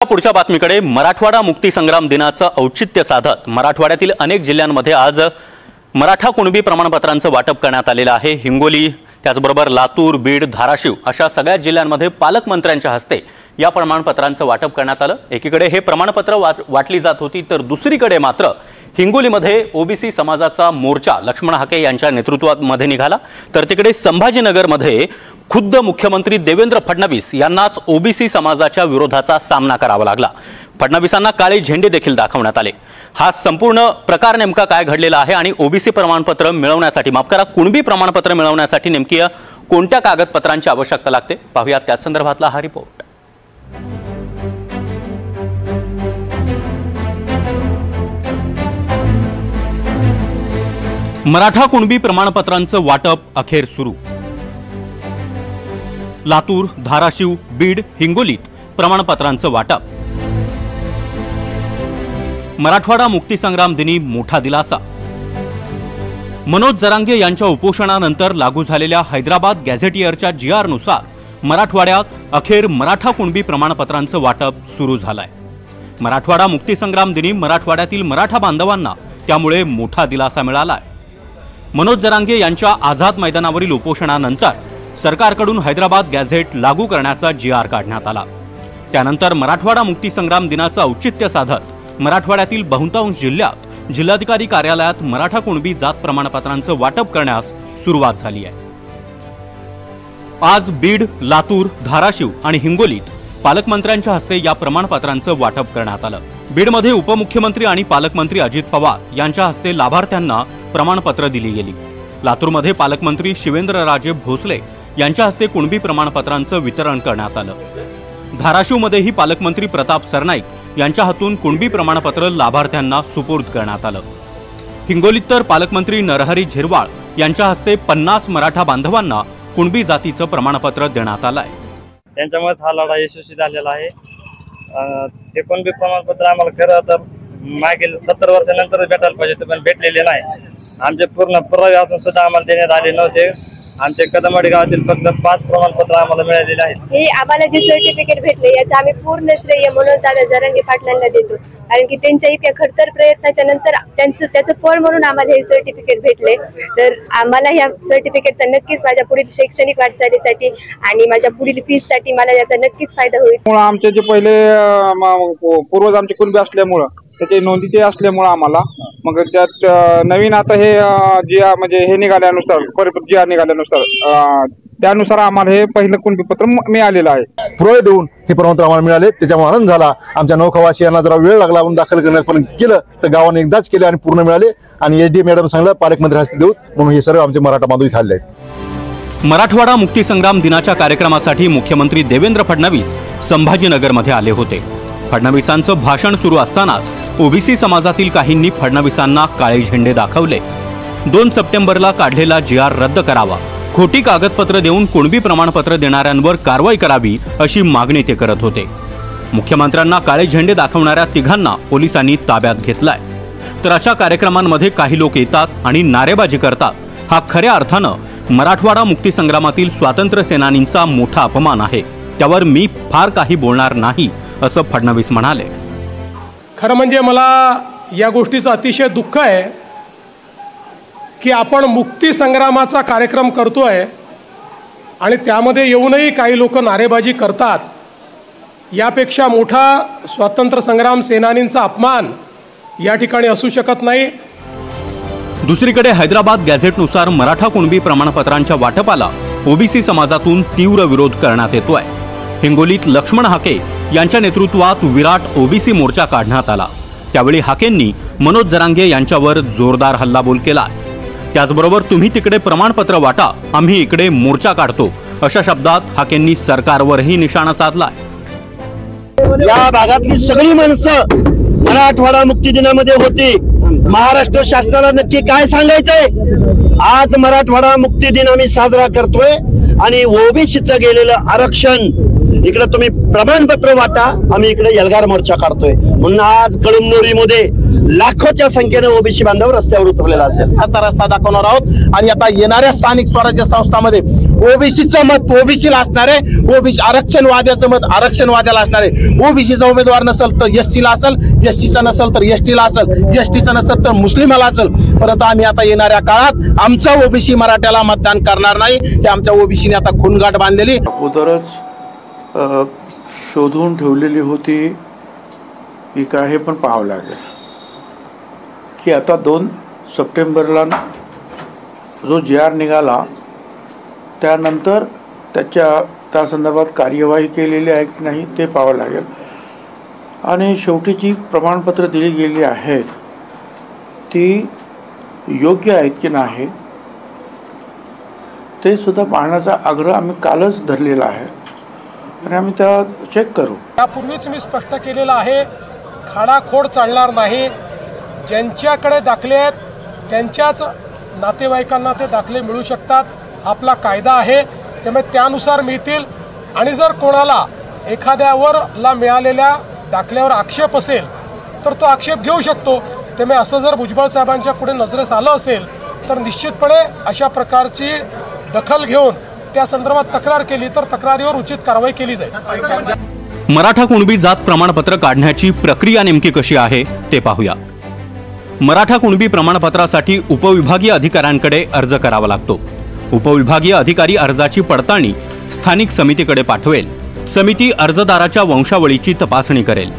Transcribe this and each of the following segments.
पुढच्या बातमीकडे मराठवाडा मुक्ती संग्राम दिनाचं औचित्य साधत मराठवाड्यातील अनेक जिल्ह्यांमध्ये आज मराठा कुणबी प्रमाणपत्रांचं वाटप करण्यात आलेलं आहे। हिंगोली त्याचबरोबर लातूर, बीड, धाराशिव अशा सगळ्या जिल्ह्यांमध्ये पालकमंत्र्यांच्या हस्ते या प्रमाणपत्रांचं वाटप करण्यात आलं। एकीकडे हे प्रमाणपत्र वाटली जात होती तर दुसरीकडे मात्र हिंगोलीमध्ये ओबीसी समाजाचा मोर्चा लक्ष्मण हाके यांच्या नेतृत्वामध्ये निघाला। तर तिकडे संभाजीनगरमध्ये खुद्द मुख्यमंत्री देवेंद्र फडणवीस यांनाच ओबीसी समाजाच्या विरोधाचा सामना करावा लागला। फडणवीसांना काळे झेंडे देखील दाखवण्यात आले। हा संपूर्ण प्रकार नेमका काय घडलेला आहे आणि ओबीसी प्रमाणपत्र मिळवण्यासाठी कुणबी प्रमाणपत्र मिळवण्यासाठी नेमकी कोणत्या कागदपत्रांची आवश्यकता लागते पाहूया त्याच संदर्भातला हा रिपोर्ट। मराठा कुणबी प्रमाणपत्रांचं वाटप अखेर सुरू। लातूर, धाराशिव, बीड, हिंगोलीत प्रमाणपत्रांचं वाटप। मराठवाडा मुक्ती संग्राम दिनी मोठा दिलासा। मनोज जरांगे यांच्या उपोषणानंतर लागू झालेल्या हैदराबाद गॅझेटियरच्या GR नुसार मराठवाड्यात अखेर मराठा कुणबी प्रमाणपत्रांचं वाटप सुरू झालंय। मराठवाडा मुक्ती संग्राम दिनी मराठवाड्यातील मराठा बांधवांना त्यामुळे मोठा दिलासा मिळालाय। मनोज जरांगे यांच्या आझाद मैदानावरील उपोषणानंतर सरकारकडून हैदराबाद गॅझेट लागू करण्याचा GR काढण्यात आला। त्यानंतर मराठवाडा मुक्ती संग्राम दिनाचं औचित्य साधत मराठवाड्यातील बहुतांश जिल्ह्यात जिल्हाधिकारी कार्यालयात मराठा कुणबी जात प्रमाणपत्रांचं वाटप करण्यास सुरुवात झाली आहे। आज बीड, लातूर, धाराशिव आणि हिंगोलीत पालकमंत्र्यांच्या हस्ते या प्रमाणपत्रांचं वाटप करण्यात आलं। बीडमध्ये उपमुख्यमंत्री आणि पालकमंत्री अजित पवार यांच्या हस्ते लाभार्थ्यांना प्रमाणपत्र दिली गेली। लातूरमध्ये पालकमंत्री शिवेंद्रराजे भोसले यांच्या हस्ते कुणबी प्रमाणपत्रांचं वितरण करण्यात आलं। धाराशिवमध्येही पालकमंत्री प्रताप सरनाईक यांच्या हातून कुणबी प्रमाणपत्र लाभार्थ्यांना सुपूर्द करण्यात आलं। हिंगोलीत तर पालकमंत्री नरहरी झिरवाळ यांच्या हस्ते 50 मराठा बांधवांना कुणबी जातीचं प्रमाणपत्र देण्यात आलंय। त्यांच्यामुळे हा लढा यशस्वी झालेला आहे। ते कुणबी प्रमाणपत्र आम्हाला खरं तर मागील 70 वर्षानंतर भेटायला पाहिजे पण भेटलेले नाही। आमचे पूर्ण पुरावे असून सुद्धा आम्हाला देण्यात आले नव्हते। आमचे कदमवाडी गावातील फक्त 5 प्रमाणपत्र आम्हाला मिळालेले आहेत। हे आम्हाला जे सर्टिफिकेट भेटले याचं आम्ही पूर्ण श्रेय मनोज दादा जरांगे पाटलांना देतो, कारण की त्यांच्या इतक्या खडतर प्रयत्नाच्या नंतर त्याचं फळ म्हणून आम्हाला हे सर्टिफिकेट भेटले। तर आम्हाला ह्या सर्टिफिकेटचा नक्कीच माझ्या पुढील शैक्षणिक वाटचालीसाठी आणि माझ्या पुढील फीसाठी मला याचा नक्कीच फायदा होईल। आमचे जे पहिले पूर्वज आमचे कुणबी असल्यामुळे त्याचे नोंदीचे असल्यामुळे आम्हाला मग त्यात नवीन आता हे म्हणजे हे निघाल्यानुसार GR निघाल्यानुसार त्यानुसार आम्हाला हे पहिलं कुणबी पत्र मिळालेलं आहे। पुरावे देऊन हे प्रमाणपत्र आम्हाला मिळाले, त्याच्यामुळे आनंद झाला। आमच्या नौखावासियांना जरा वेळ लागला म्हणून दाखल करण्यात, पण केलं तर गावाने एकदाच केले आणि पूर्ण मिळाले। आणि SD मॅडम सांगलं पालकमंत्री हस्ते देऊ म्हणून हे सर्व आमचे मराठा बांधव झाले आहेत। मराठवाडा मुक्ती संग्राम दिनाच्या कार्यक्रमासाठी मुख्यमंत्री देवेंद्र फडणवीस संभाजीनगरमध्ये आले होते। फडणवीसांचं भाषण सुरू असतानाच ओबीसी समाजातील काहींनी फडणवीसांना काळे झेंडे दाखवले। 2 सप्टेंबरला काढलेला GR रद्द करावा, खोटी कागदपत्र देऊन कुणबी प्रमाणपत्र देणाऱ्यांवर कारवाई करावी अशी मागणी ते करत होते। मुख्यमंत्र्यांना काळे झेंडे दाखवणाऱ्या तिघांना पोलिसांनी ताब्यात घेतलाय। तर अशा कार्यक्रमांमध्ये काही लोक येतात आणि नारेबाजी करतात। हा खऱ्या अर्थानं मराठवाडा मुक्ती संग्रामातील स्वातंत्र्य सेनानींचा मोठा अपमान आहे। त्यावर मी फार काही बोलणार नाही असं फडणवीस म्हणाले। खरं म्हणजे मला या गोष्टीचं अतिशय दुःख आहे की आपण मुक्ती संग्रामाचा कार्यक्रम करतोय आणि त्यामध्ये येऊनही काही लोक नारेबाजी करतात। यापेक्षा मोठा स्वातंत्र्य संग्राम सेनानींचा अपमान या ठिकाणी असू शकत नाही। दुसरीकडे हैदराबाद गॅझेटनुसार मराठा कुणबी प्रमाणपत्रांच्या वाटपाला ओबीसी समाजातून तीव्र विरोध करण्यात येतोय। हिंगोलीत लक्ष्मण हाके यांच्या नेतृत्वात विराट ओबीसी मोर्चा काढण्यात आला। त्यावेळी हाकेंनी मनोज जरांगे यांच्यावर जोरदार हल्लाबोल केला। त्याचबरोबर तुम्ही तिकडे प्रमाणपत्र वाटा, आम्ही इकडे मोर्चा काढतो अशा शब्दात हाकेंनी सरकारवरही निशाणा साधलाय। या भागातली सगळी माणसं मराठवाडा मुक्ती दिनामध्ये होती। महाराष्ट्र शासनाला नक्की काय सांगायचंय? आज मराठवाडा मुक्ती दिन आम्ही साजरा करतोय आणि ओबीसीचं गेलेलं आरक्षण इकडे तुम्ही प्रमाणपत्र वाटा, आम्ही इकडे एल्गार मोर्चा काढतोय। म्हणून आज कळमनुरीमध्ये लाखोच्या संख्येने ओबीसी बांधव रस्त्यावर उतरलेला असेल। याचा रस्ता दाखवणार आहोत आणि आता येणाऱ्या स्थानिक स्वराज्य संस्थांमध्ये ओबीसीचं मत ओबीसीला असणार आहे, ओबीसी आरक्षणवाद्याचं मत आरक्षणवाद्याला असणार आहे। ओबीसीचा उमेदवार नसेल तर एससीला असेल, एससीचा नसेल तर एसटीला असेल, एसटीचा नसेल तर मुस्लिमाला असेल। परंतु आम्ही आता येणाऱ्या काळात आमचा ओबीसी मराठ्याला मतदान करणार नाही, हे आमच्या ओबीसीने आता खूनगाठ बांधलेली। अगोदरच शोधून ठेवलेली होती की काय हे पण पाहावं लागेल की आता 2 सप्टेंबरला जो JR निघाला त्यानंतर त्या संदर्भात कार्यवाही केलेली आहे की नाही ते पाहावं लागेल। आणि शेवटी जी प्रमाणपत्र दिली गेली आहेत ती योग्य आहेत की नाही ते सुद्धा पाहण्याचा आग्रह आम्ही कालच धरलेला आहे आणि आम्ही त्या चेक करू। यापूर्वीच मी स्पष्ट केलेलं आहे, खाडाखोड चालणार नाही। ज्यांच्याकडे दाखले आहेत त्यांच्याच नातेवाईकांना ते दाखले मिळू शकतात, आपला कायदा आहे, त्यामुळे त्यानुसार मिळतील। आणि जर कोणाला एखाद्यावरला मिळालेल्या दाखल्यावर आक्षेप असेल तर तो आक्षेप घेऊ शकतो। त्यामुळे असं जर भुजबळ साहेबांच्या पुढे नजरेस आलं असेल तर निश्चितपणे अशा प्रकारची दखल घेऊन त्या संदर्भात तक्रार केली तर तक्रारीवर उचित कारवाई केली जाईल। मराठा कुणबी जात प्रमाणपत्र काढण्याची प्रक्रिया नेमकी कशी आहे ते पाहूया। मराठा कुणबी प्रमाणपत्रासाठी उपविभागीय अधिकाऱ्यांकडे अर्ज करावा लागतो। उपविभागीय अधिकारी अर्जाची पडताळणी स्थानिक समितीकडे पाठवेल। समिती अर्जदाराच्या वंशावळीची तपासणी करेल।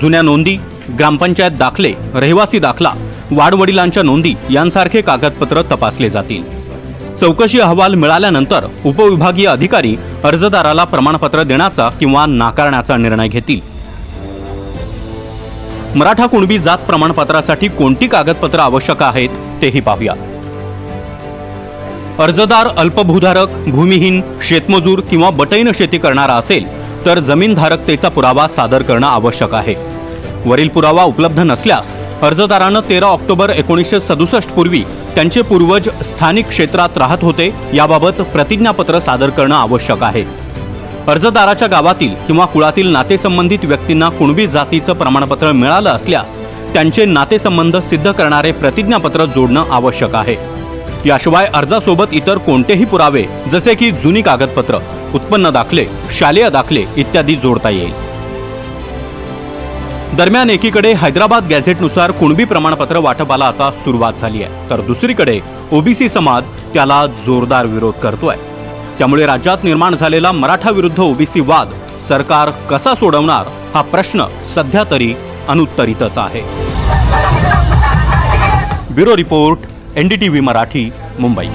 जुन्या नोंदी, ग्रामपंचायत दाखले, रहिवासी दाखला, वाडवडिलांच्या नोंदी यांसारखे कागदपत्र तपासले जातील। चौकशी अहवाल मिळाल्यानंतर उपविभागीय अधिकारी अर्जदाराला प्रमाणपत्र देण्याचा किंवा नाकारण्याचा निर्णय घेतील। मराठा कुणबी जात प्रमाणपत्रासाठी कोणती कागदपत्र आवश्यक आहेत तेही पाहूया। अर्जदार अल्पभूधारक, भूमिहीन, शेतमजूर किंवा बटईन शेती करणारा असेल तर जमीनधारकतेचा पुरावा सादर करणं आवश्यक आहे। वरील पुरावा उपलब्ध नसल्यास अर्जदारानं 13 ऑक्टोबर 1967 पूर्वी त्यांचे पूर्वज स्थानिक क्षेत्रात राहत होते याबाबत प्रतिज्ञापत्र सादर करणं आवश्यक आहे। अर्जदाराच्या गावातील किंवा कुळातील नातेसंबंधित व्यक्तींना कुणबी जातीचं प्रमाणपत्र मिळालं असल्यास त्यांचे नातेसंबंध सिद्ध करणारे प्रतिज्ञापत्र जोडणं आवश्यक आहे। याशिवाय अर्जासोबत इतर कोणतेही पुरावे जसे की जुनी कागदपत्र, उत्पन्न दाखले, शालेय दाखले इत्यादी जोडता येईल। दरम्यान एकीकडे हैदराबाद गॅझेटनुसार कुणबी प्रमाणपत्र वाटपाला आता सुरुवात झाली आहे, तर दुसरीकडे ओबीसी समाज त्याला जोरदार विरोध करतोय। त्यामुळे राज्यात निर्माण झालेला मराठा विरुद्ध ओबीसी वाद सरकार कसा सोडवणार हा प्रश्न सध्या तरी अनुत्तरितच आहे। Bureau report, NDTV Marathi, Mumbai.